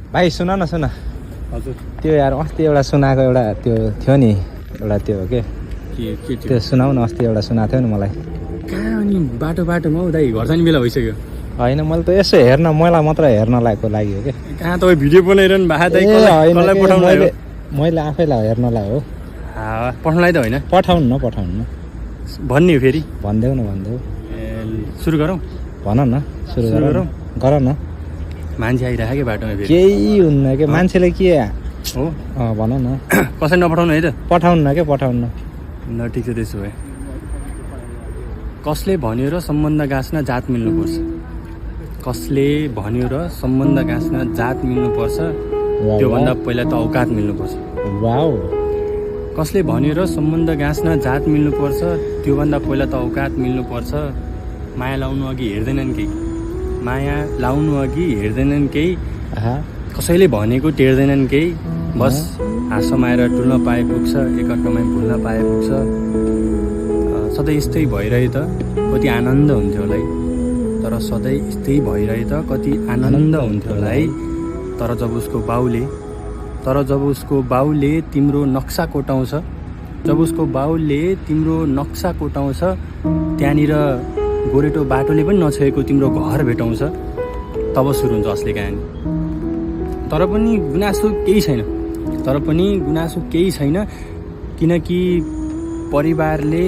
भाइ सुन न सुन हजुर त्यो यार अस्ति एउटा सुनाएको एउटा त्यो थियो नि एउटा त्यो के के त्यो सुनाउ न अस्ति एउटा सुनाएको थियो नि मलाई कहाँ अनि बाटोमा दाइ घर जाने बेला भइसक्यो होइन मैले त यसो हेर्न मैला मात्र हेर्न लागेको लागि हो कि कहाँ तपाईँ भिडियो बनाइरहनु भएको दाइ कसलाई पठाउनुलाई हो मैले आफैलाई हेर्नलाई हो पठाउनुलाई त होइन पठाउनु न भन्ने हो फेरि भनिदेऊ न सुरु गरौँ भन न सुरु गरौँ गर न मान्छे आइरहेको क्या बाटोमा फेरि केही हुन्न के मान्छेले के हो भन न कसै नपठाउनु है त पठाउनु न के पठाउनु ल ठिक छ त्यसो भए कसले भन्यो र सम्बन्ध गाँच्न जात मिल्नुपर्छ कसले भन्यो र सम्बन्ध गाँच्न जात मिल्नुपर्छ त्योभन्दा पहिला त औकात मिल्नुपर्छ वाउ कसले भन्यो र सम्बन्ध गाँच्न जात मिल्नुपर्छ त्योभन्दा पहिला त औकात मिल्नुपर्छ माया लाउनु अघि हेर्दैनन् केही माया लाउनु अघि हेर्दैनन् केही कसैले भनेको टेर्दैनन् केही बस हाँसमाएर डुल्न पाए पुग्छ एकअर्कामा भुल्न पाए पुग्छ सधैँ यस्तै भइरहे त कति आनन्द हुन्थ्यो होला है तर सधैँ यस्तै भइरहे त कति आनन्द हुन्थ्यो होला है तर जब उसको बाउले तिम्रो नक्सा कोटाउँछ त्यहाँनिर गोरेटो बाटोले पनि नछोएको तिम्रो घर भेटाउँछ तब सुरु हुन्छ असली कहानी तर पनि गुनासो केही छैन किनकि परिवारले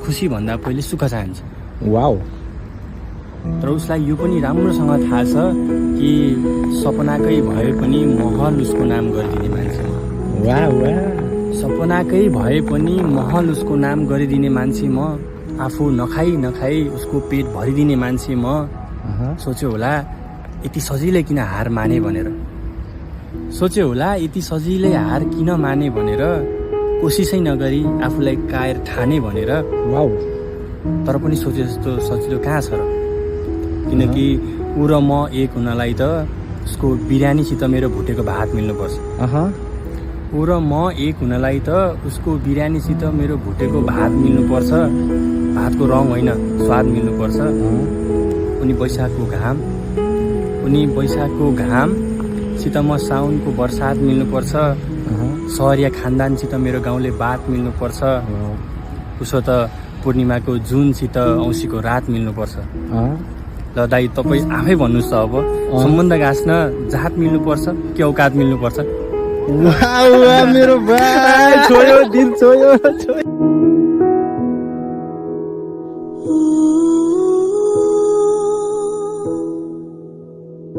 खुसी भन्दा पहिले सुख चाहन्छ वाउ तर उसलाई यो पनि राम्रोसँग थाहा छ कि सपनाकै भए पनि महल उसको नाम गरिदिने मान्छे सपनाकै भए पनि महल उसको नाम गरिदिने मान्छे म आफू नखाई उसको पेट भरिदिने मान्छे म सोच्यो होला यति सजिलै किन हार माने भनेर कोसिसै नगरी आफूलाई कायर ठाने भनेर तर पनि सोचे जस्तो सजिलो कहाँ छ र किनकि ऊ र म एक हुनलाई त उसको बिरयानीसित मेरो भुटेको भात मिल्नुपर्छ भातको रङ होइन स्वाद मिल्नुपर्छ उनी बैशाखको घामसित म साउनको बर्सात मिल्नुपर्छ सहरिया खानदानसित मेरो गाउँले बात मिल्नुपर्छ उसो त पूर्णिमाको जुनसित औँसीको रात मिल्नुपर्छ ल दाइ तपाईँ आफै भन्नुहोस् त अब सम्बन्ध गाँच्न जात मिल्नुपर्छ कि औकात मिल्नुपर्छ मेरो भाइ छोयो